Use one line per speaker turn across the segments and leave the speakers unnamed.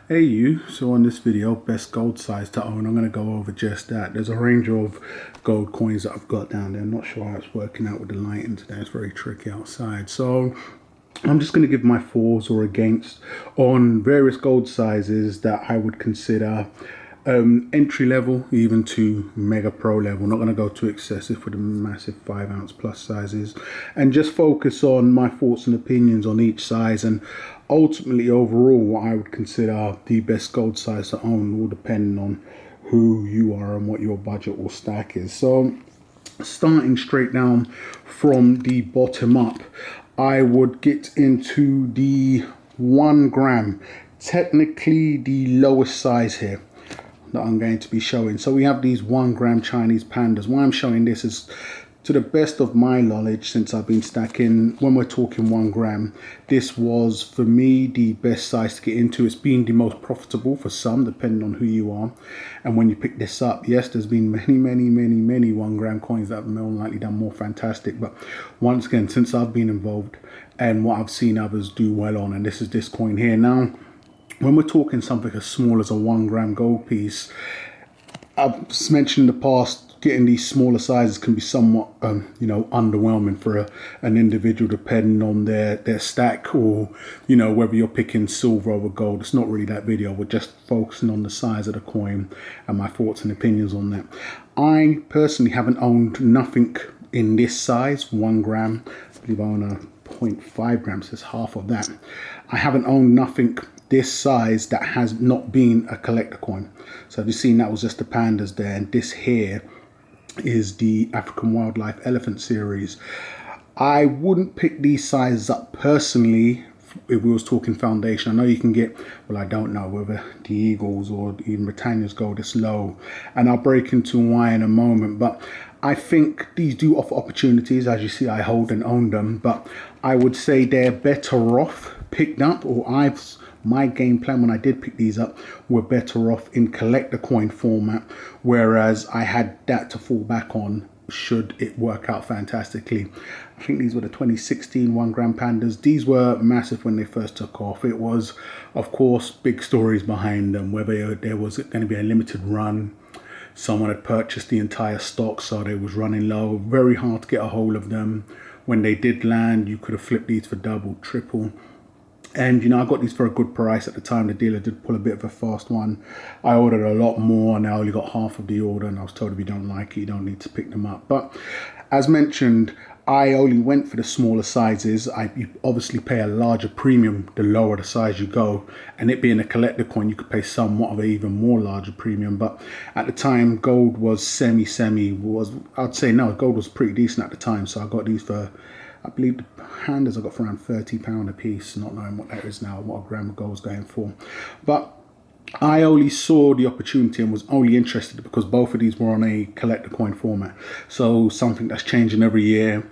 Hey you, so on this video, best gold size to own, I'm going to go over just that. There's a range of gold coins that I've got down there. I'm not sure how it's working out with the lighting today. It's very tricky outside. So I'm just going to give my fors or against on various gold sizes that I would consider entry level, even to mega pro level. Not going to go too excessive for the massive 5 ounce plus sizes, and just focus on my thoughts and opinions on each size, and ultimately overall what I would consider the best gold size to own, all depending on who you are and what your budget or stack is. So starting straight down from the bottom up, I would get into the 1 gram, technically the lowest size here that I'm going to be showing. So we have these 1 gram Chinese pandas. Why I'm showing this is, to the best of my knowledge, since I've been stacking, when we're talking 1 gram, this was for me the best size to get into. It's been the most profitable for some, depending on who you are. And when you pick this up, yes, there's been many 1 gram coins that have more than likely done more fantastic. But once again, since I've been involved and what I've seen others do well on, and this is this coin here. Now, when we're talking something as small as a 1 gram gold piece, I've mentioned in the past, getting these smaller sizes can be somewhat, underwhelming for an individual, depending on their stack, or, whether you're picking silver over gold. It's not really that video. We're just focusing on the size of the coin and my thoughts and opinions on that. I personally haven't owned nothing in this size, 1 gram. I believe I own a 0.5 grams, so it's half of that. I haven't owned nothing this size that has not been a collector coin. So have you seen, that was just the pandas there, and this here is the African Wildlife Elephant series. I wouldn't pick these sizes up personally if we was talking foundation. I know you can get, well, I don't know whether the Eagles or even Britannia's go this low, and I'll break into why in a moment, but I think these do offer opportunities. As you see, I hold and own them, but I would say they're better off picked up, or my game plan when I did pick these up were better off in collector coin format, whereas I had that to fall back on should it work out fantastically. I think these were the 2016 1 gram pandas. These were massive when they first took off. It was, of course, big stories behind them, whether there was going to be a limited run. Someone had purchased the entire stock, so they was running low. Very hard to get a hold of them. When they did land, you could have flipped these for double, triple. And I got these for a good price at the time. The dealer did pull a bit of a fast one. I ordered a lot more and I only got half of the order, and I was told if you don't like it, you don't need to pick them up. But as mentioned, I only went for the smaller sizes. You obviously pay a larger premium the lower the size you go, and it being a collector coin, you could pay somewhat of an even more larger premium. But at the time, gold was I'd say no, gold was pretty decent at the time, so I got these for, I believe the pandas I got for around £30 a piece, not knowing what that is now, what a gram of gold is going for. But I only saw the opportunity and was only interested because both of these were on a collector coin format. So something that's changing every year.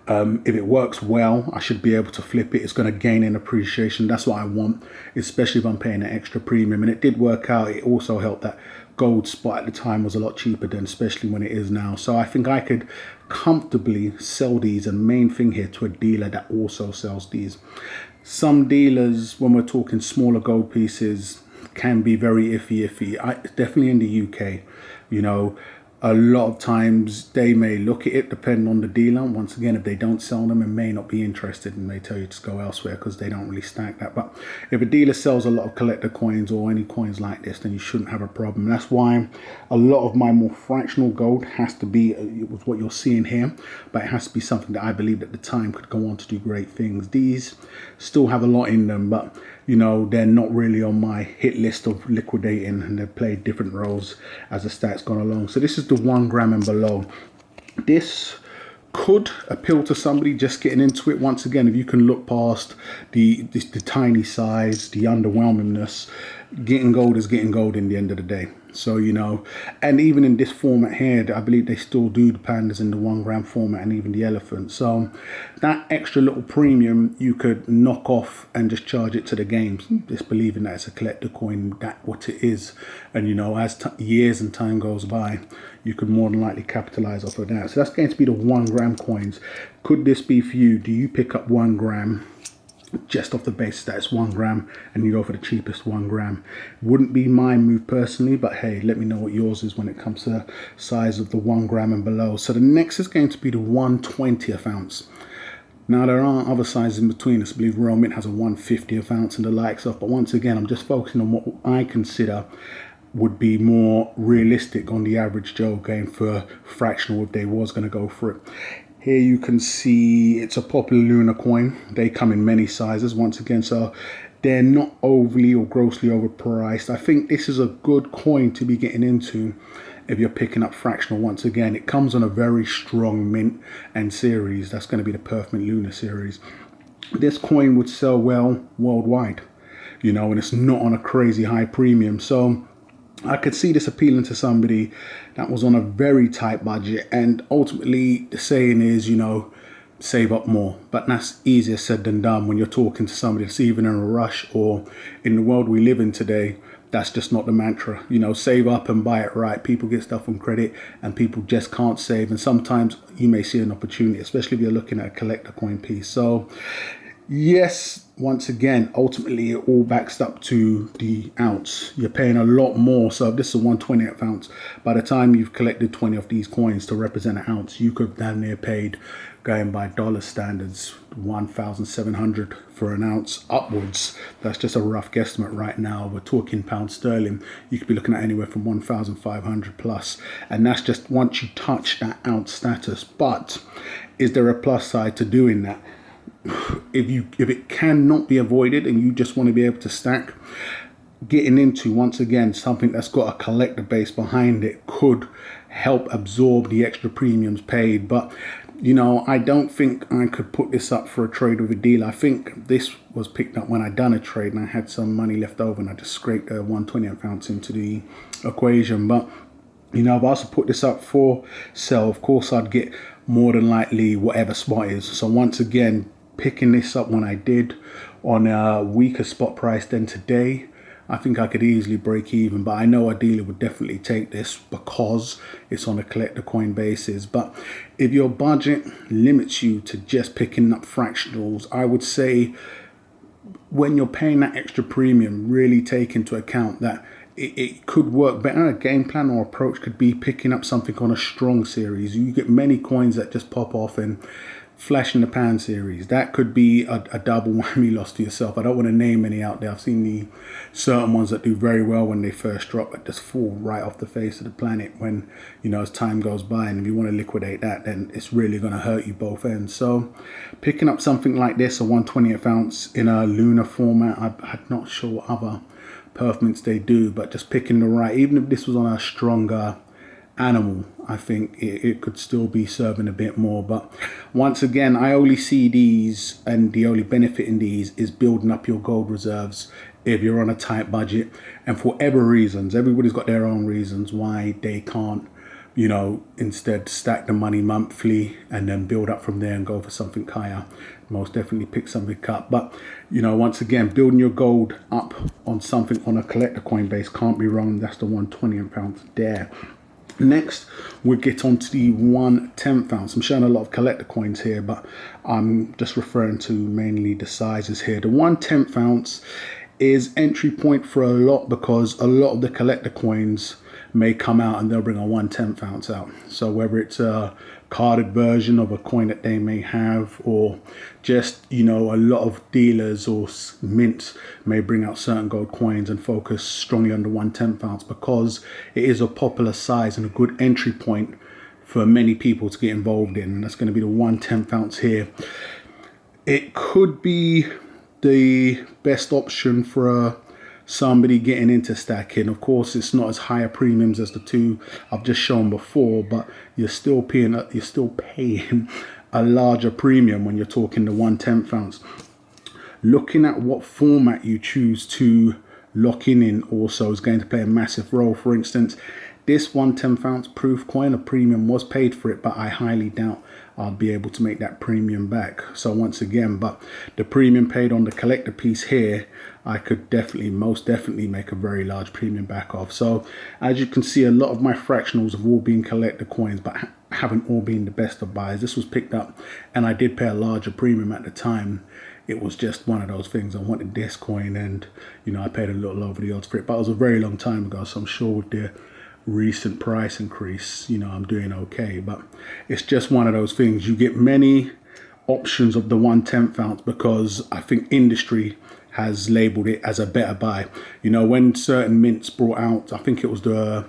If it works well, I should be able to flip it. It's going to gain in appreciation. That's what I want, especially if I'm paying an extra premium. And it did work out. It also helped that gold spot at the time was a lot cheaper than, especially when it is now. So I think I could comfortably sell these, and main thing here, to a dealer that also sells these. Some dealers, when we're talking smaller gold pieces, can be very iffy. Definitely in the UK, a lot of times they may look at it, depending on the dealer. Once again, if they don't sell them and may not be interested, and they tell you to go elsewhere because they don't really stack that. But if a dealer sells a lot of collector coins or any coins like this, then you shouldn't have a problem. That's why a lot of my more fractional gold has to be with what you're seeing here, but it has to be something that I believed at the time could go on to do great things. These still have a lot in them, but they're not really on my hit list of liquidating, and they've played different roles as the stats gone along. So this is the 1 gram and below. This could appeal to somebody just getting into it. Once again, if you can look past the tiny size, the underwhelmingness, getting gold is getting gold in the end of the day. So, and even in this format here, I believe they still do the pandas in the 1 gram format, and even the elephant. So that extra little premium you could knock off and just charge it to the games, just believing that it's a collector coin, that what it is. And as years and time goes by, you could more than likely capitalize off of that. So that's going to be the 1 gram coins. Could this be for you? Do you pick up 1 gram just off the basis that it's 1 gram and you go for the cheapest 1 gram. Wouldn't be my move personally, but hey, let me know what yours is when it comes to size of the 1 gram and below. So the next is going to be the 1/20th ounce. Now there are other sizes in between. I believe Royal Mint has a 1/50th ounce and the likes of, but once again, I'm just focusing on what I consider would be more realistic on the average Joe going for fractional if they was going to go for it. Here you can see it's a popular lunar coin. They come in many sizes once again, so they're not overly or grossly overpriced. I think this is a good coin to be getting into if you're picking up fractional. Once again, it comes on a very strong mint and series. That's going to be the Perth Mint Lunar series. This coin would sell well worldwide, you know, and it's not on a crazy high premium. So I could see this appealing to somebody that was on a very tight budget, and ultimately the saying is, you know, save up more. But that's easier said than done when you're talking to somebody that's even in a rush, or in the world we live in today, that's just not the mantra. You know, save up and buy it right. People get stuff on credit and people just can't save, and sometimes you may see an opportunity, especially if you're looking at a collector coin piece. So yes, once again, ultimately it all backs up to the ounce. You're paying a lot more. So if this is a 1/20th ounce, by the time you've collected 20 of these coins to represent an ounce, you could have damn near paid, going by dollar standards, 1,700 for an ounce upwards. That's just a rough guesstimate right now. We're talking pound sterling. You could be looking at anywhere from 1,500 plus. And that's just once you touch that ounce status. But is there a plus side to doing that? If it cannot be avoided and you just want to be able to stack, getting into, once again, something that's got a collector base behind it could help absorb the extra premiums paid. But you know, I don't think I could put this up for a trade with a dealer. I think this was picked up when I done a trade and I had some money left over and I just scraped a 1/20th ounce into the equation. But you know, if I was to put this up for sale, of course I'd get more than likely whatever spot is. So once again, picking this up when I did on a weaker spot price than today, I think I could easily break even. But I know a dealer would definitely take this because it's on a collector coin basis. But if your budget limits you to just picking up fractionals, I would say when you're paying that extra premium, really take into account that it could work better. A game plan or approach could be picking up something on a strong series. You get many coins that just pop off and flash in the pan series. That could be a double whammy loss to yourself. I don't want to name any out there. I've seen the certain ones that do very well when they first drop, but just fall right off the face of the planet when, you know, as time goes by. And if you want to liquidate that, then it's really going to hurt you both ends. So picking up something like this, a 1/20th ounce in a lunar format, I'm not sure what other Perth Mints they do, but just picking the right, even if this was on a stronger animal, I think it could still be serving a bit more. But once again, I only see these, and the only benefit in these is building up your gold reserves if you're on a tight budget. And for whatever reasons, everybody's got their own reasons why they can't, you know, instead stack the money monthly and then build up from there and go for something higher. Most definitely pick something up. But, you know, once again, building your gold up on something on a collector coin base can't be wrong. That's the 1/20th ounce there. Next, we'll get on to the 1/10th ounce. I'm showing a lot of collector coins here, but I'm just referring to mainly the sizes here. The 1/10th ounce is entry point for a lot because a lot of the collector coins may come out and they'll bring a 1/10th ounce out. So whether it's a carded version of a coin that they may have, or just, you know, a lot of dealers or mints may bring out certain gold coins and focus strongly on the 1/10th ounce because it is a popular size and a good entry point for many people to get involved in. And that's going to be the 1/10th ounce here. It could be the best option for somebody getting into stacking. Of course, it's not as high a premiums as the two I've just shown before, but you're still paying a larger premium when you're talking the 1/10th ounce. Looking at what format you choose to lock in also is going to play a massive role. For instance, this 1/10th ounce proof coin, a premium was paid for it, but I highly doubt I'll be able to make that premium back. So once again, but the premium paid on the collector piece here, I could most definitely make a very large premium back off. So as you can see, a lot of my fractionals have all been collector coins, but haven't all been the best of buys. This was picked up and I did pay a larger premium at the time it was just one of those things. I wanted this coin, and I paid a little over the odds for it, but it was a very long time ago, so I'm sure with the recent price increase, I'm doing okay. But it's just one of those things. You get many options of the 1/10 ounce because I think industry has labeled it as a better buy. When certain mints brought out, I think it was the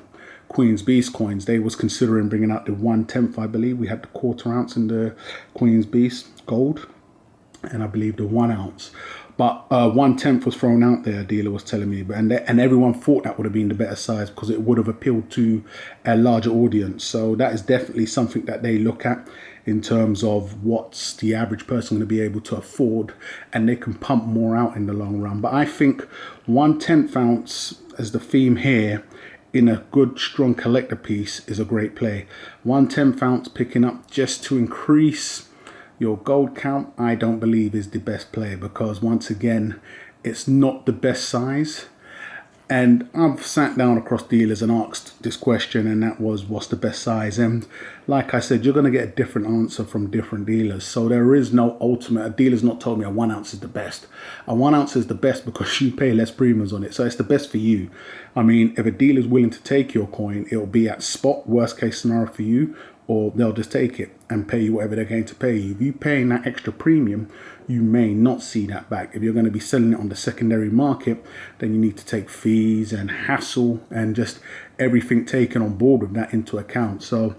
Queen's Beast coins, they was considering bringing out the 1/10. I believe we had the 1/4 ounce in the Queen's Beast gold, and I believe the 1 ounce. But 1/10 was thrown out there, a dealer was telling me, and everyone thought that would have been the better size because it would have appealed to a larger audience. So that is definitely something that they look at in terms of what's the average person going to be able to afford, and they can pump more out in the long run. But I think 1/10 ounce as the theme here in a good strong collector piece is a great play. 1/10 ounce picking up just to increase your gold count, I don't believe is the best play, because once again, it's not the best size. And I've sat down across dealers and asked this question, and that was, what's the best size? And like I said, you're going to get a different answer from different dealers. So there is no ultimate. A dealer's not told me a 1 ounce is the best. A 1 ounce is the best because you pay less premiums on it. So it's the best for you. I mean, if a dealer's willing to take your coin, it'll be at spot, worst case scenario for you, or they'll just take it and pay you whatever they're going to pay you. If you're paying that extra premium, you may not see that back. If you're going to be selling it on the secondary market, then you need to take fees and hassle and just everything taken on board with that into account. So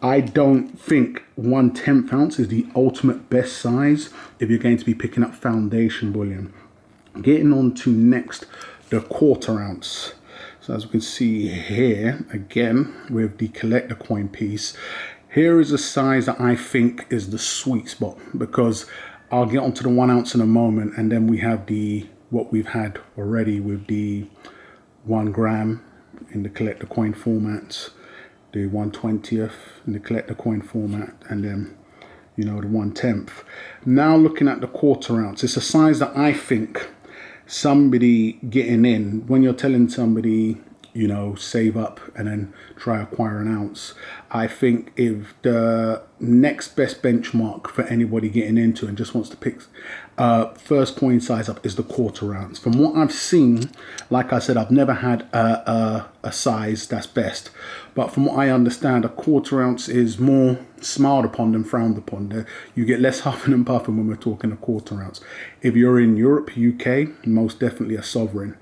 I don't think 1/10 ounce is the ultimate best size if you're going to be picking up foundation bullion. Getting on to next, the 1/4 ounce. So as we can see here, again, with the collector coin piece, here is a size that I think is the sweet spot, because I'll get onto the 1 ounce in a moment, and then we have what we've had already with the 1 gram in the collector coin format, the 1/20th in the collector coin format, and then the 1/10. Now looking at the 1/4 ounce, it's a size that I think somebody getting in, when you're telling somebody, save up and then try acquire an ounce, I think if the next best benchmark for anybody getting into and just wants to pick first coin size up is the 1/4 ounce. From what I've seen, like I said, I've never had a size that's best, but from what I understand, a 1/4 ounce is more smiled upon than frowned upon. You get less huffing and puffing when we're talking a 1/4 ounce. If you're in Europe, UK, most definitely a sovereign.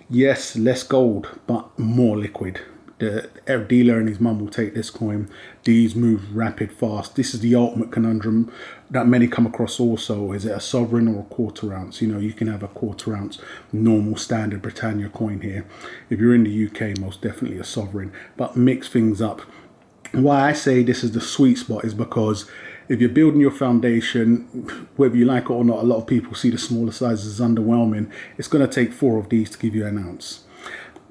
Yes, less gold, but more liquid. The dealer and his mum will take this coin. These move rapid, fast. This is the ultimate conundrum that many come across also. Is it a sovereign or a 1/4 ounce? You can have a 1/4 ounce normal standard Britannia coin here. If you're in the UK, most definitely a sovereign, but mix things up. Why I say this is the sweet spot is because if you're building your foundation, whether you like it or not, a lot of people see the smaller sizes as underwhelming. It's going to take 4 of these to give you an ounce.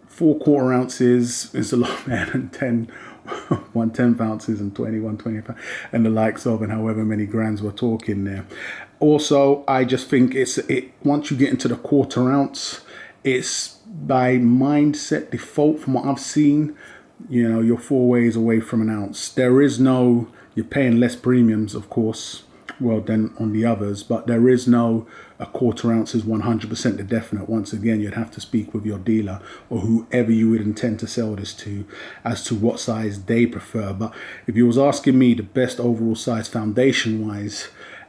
4 1/4 ounces is a lot better than 10 1/10 ounces and 21, 25 and the likes of, and however many grams we're talking there. Also, I just think once you get into the 1/4 ounce, it's by mindset default from what I've seen, you're 4 ways away from an ounce. You're paying less premiums, of course, than on the others, but there is no a 1/4 ounce is 100% the definite. Once again, you'd have to speak with your dealer or whoever you would intend to sell this to as to what size they prefer. But if you was asking me the best overall size foundation wise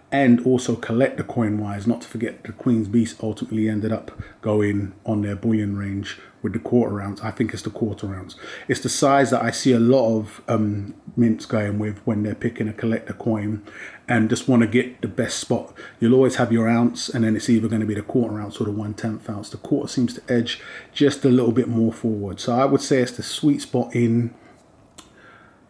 and also collector coin wise, not to forget the Queen's Beast ultimately ended up going on their bullion range with the 1/4 ounce. I think it's the 1/4 ounce. It's the size that I see a lot of mints going with when they're picking a collector coin and just want to get the best spot. You'll always have your ounce, and then it's either going to be the 1/4 ounce or the 1/10 ounce. The 1/4 seems to edge just a little bit more forward. So I would say it's the sweet spot in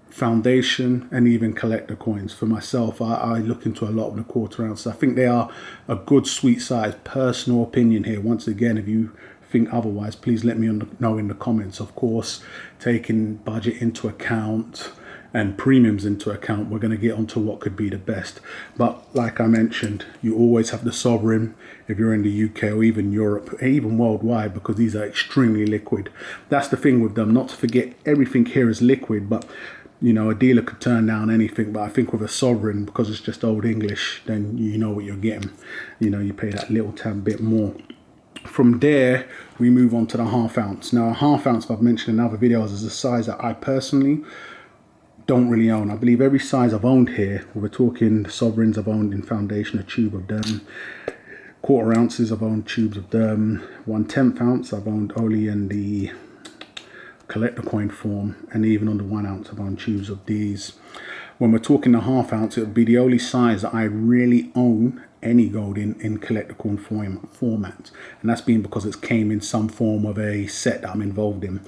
foundation and even collector coins. For myself, I look into a lot of the 1/4 ounce. I think they are a good sweet size. Personal opinion here. Once again, if you think otherwise, please let me know in the comments. Of course, taking budget into account and premiums into account, we're going to get onto what could be the best. But like I mentioned, you always have the sovereign if you're in the UK or even Europe, even worldwide, because these are extremely liquid. That's the thing with them. Not to forget, everything here is liquid, but You know, a dealer could turn down anything, but I think with a sovereign, because it's just old English, then you know what you're getting. You know, you pay that little tad bit more. From there, we move on to the half ounce. Now, a half ounce, I've mentioned in other videos, is a size that I personally don't really own. I believe every size I've owned here, we're talking the sovereigns, I've owned in foundation a tube of them. Quarter ounces, I've owned tubes of them. 1/10 ounce, I've owned only in the collector coin form, and even on the 1 ounce I've owned tubes of these. When we're talking the half ounce, it would be the only size that I really own any gold in collector coin format, and that's been because it came in some form of a set that I'm involved in.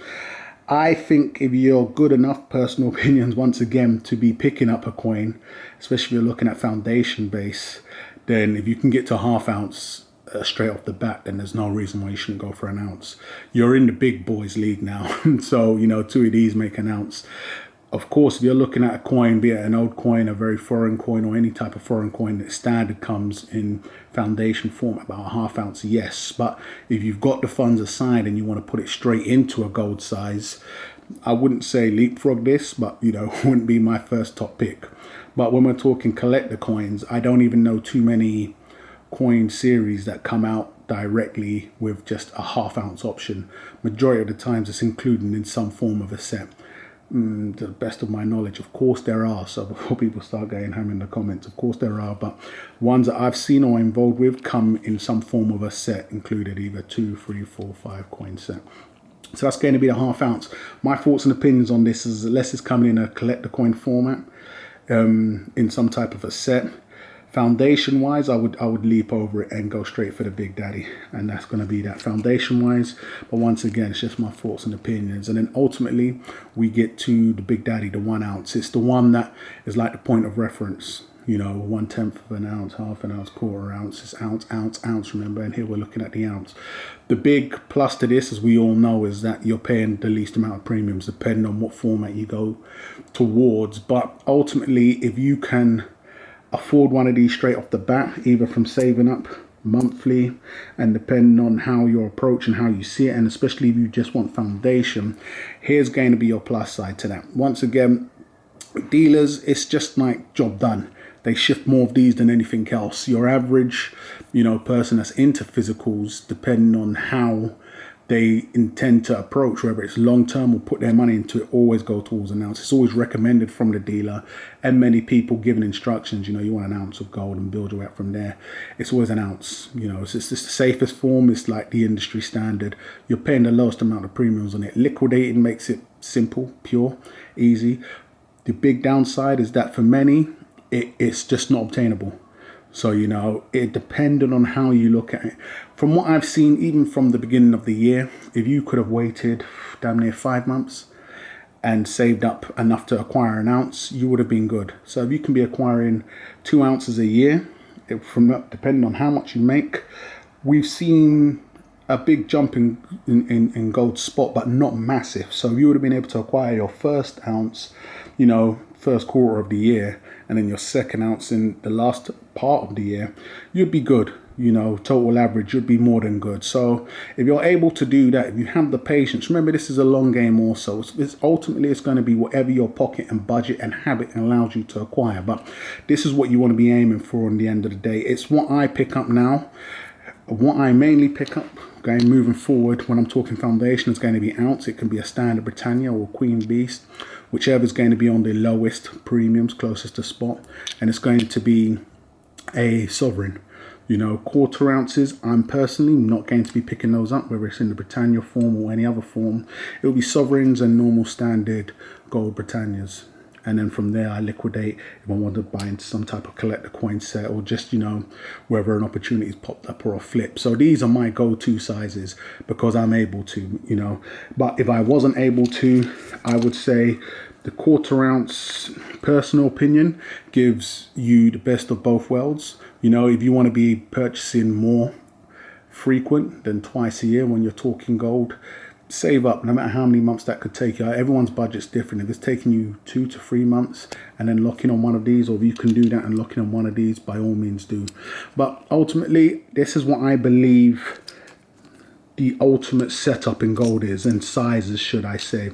I think if you're good enough, personal opinions once again, to be picking up a coin, especially if you're looking at foundation base, then if you can get to half ounce straight off the bat, then there's no reason why you shouldn't go for an ounce. You're in the big boys league now. So, you know, 2 of these make an ounce. Of course, if you're looking at a coin, be it an old coin, a very foreign coin, or any type of foreign coin that standard comes in foundation form, about a half ounce, yes. But if you've got the funds aside and you want to put it straight into a gold size, I wouldn't say leapfrog this, but, you know, wouldn't be my first top pick. But when we're talking collector coins, I don't even know too many coin series that come out directly with just a half ounce option. Majority of the times it's included in some form of a set. To the best of my knowledge, of course there are. So before people start getting ham in the comments, of course there are, but ones that I've seen or involved with come in some form of a set, included either 2, 3, 4, 5 coin set. So that's going to be the half ounce. My thoughts and opinions on this is, unless it's coming in a collector coin format, in some type of a set, foundation wise, I would leap over it and go straight for the Big Daddy, and that's going to be that foundation wise. But once again, it's just my thoughts and opinions. And then ultimately we get to the Big Daddy, the 1 ounce. It's the one that is like the point of reference. You know, 1/10 of an ounce, half an ounce, quarter ounce, it's ounce, ounce, ounce, remember, and here we're looking at the ounce. The big plus to this, as we all know, is that you're paying the least amount of premiums depending on what format you go towards. But ultimately, if you can afford one of these straight off the bat, either from saving up monthly and depending on how your approach and how you see it, and especially if you just want foundation, here's going to be your plus side to that. Once again, dealers, it's just like job done. They shift more of these than anything else. Your average, you know, person that's into physicals, depending on how they intend to approach, whether it's long term or put their money into it, always go towards an ounce. It's always recommended from the dealer, and many people giving instructions, you know, you want an ounce of gold and build your way up from there. It's always an ounce, you know, it's just the safest form. It's like the industry standard. You're paying the lowest amount of premiums on it. Liquidating makes it simple, pure, easy. The big downside is that for many, it's just not obtainable. So, you know, it depended on how you look at it. From what I've seen, even from the beginning of the year, if you could have waited damn near 5 months and saved up enough to acquire an ounce, you would have been good. So if you can be acquiring 2 ounces a year, depending on how much you make, we've seen a big jump in gold spot, but not massive. So if you would have been able to acquire your first ounce, you know, first quarter of the year, and then your second ounce in the last part of the year, you'd be good. You know, total average, you'd be more than good. So if you're able to do that, if you have the patience, remember this is a long game also. Ultimately, it's going to be whatever your pocket and budget and habit allows you to acquire. But this is what you want to be aiming for in the end of the day. It's what I pick up now. What I mainly pick up, okay, moving forward, when I'm talking foundation, it's going to be ounce. It can be a standard Britannia or Queen Beast, whichever is going to be on the lowest premiums, closest to spot. And it's going to be a sovereign. You know, quarter ounces, I'm personally not going to be picking those up, whether it's in the Britannia form or any other form. It will be sovereigns and normal standard gold Britannias. And then from there, I liquidate if I want to buy into some type of collector coin set, or just, you know, whether an opportunity's popped up or a flip. So these are my go-to sizes because I'm able to, you know. But if I wasn't able to, I would say the quarter ounce, personal opinion, gives you the best of both worlds. You know, if you want to be purchasing more frequent than twice a year when you're talking gold, save up, no matter how many months that could take you. Everyone's budget's different. If it's taking you 2 to 3 months and then locking on one of these, or if you can do that and locking on one of these, by all means do. But ultimately, this is what I believe the ultimate setup in gold is, and sizes, should I say.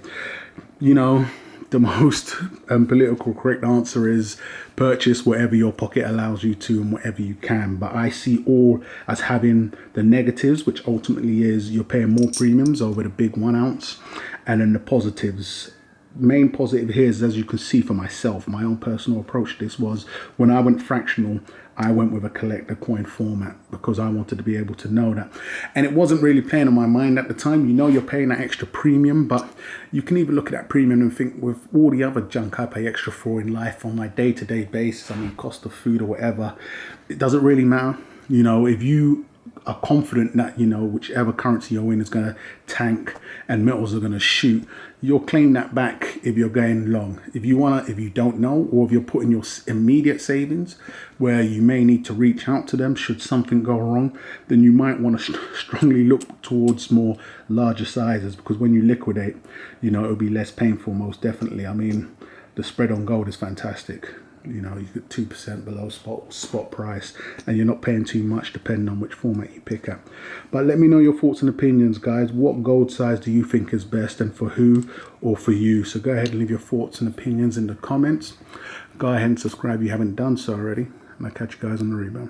You know, the most political correct answer is purchase whatever your pocket allows you to and whatever you can. But I see all as having the negatives, which ultimately is you're paying more premiums over the big 1 ounce, and then the positives. Main positive here is, as you can see for myself, my own personal approach to this was when I went fractional, I went with a collector coin format because I wanted to be able to know that. And it wasn't really playing on my mind at the time. You know, you're paying that extra premium, but you can even look at that premium and think, with all the other junk I pay extra for in life on my day-to-day basis, I mean, cost of food or whatever, it doesn't really matter. You know, if you are confident that, you know, whichever currency you're in is going to tank and metals are going to shoot, you'll claim that back if you're going long. If you don't know, or if you're putting your immediate savings where you may need to reach out to them should something go wrong, then you might want to strongly look towards more larger sizes, because when you liquidate, you know, it'll be less painful, most definitely. I mean, the spread on gold is fantastic. You know, you get 2% below spot price, and you're not paying too much depending on which format you pick up. But let me know your thoughts and opinions, guys. What gold size do you think is best, and for who or for you? So go ahead and leave your thoughts and opinions in the comments. Go ahead and subscribe if you haven't done so already, and I'll catch you guys on the rebound.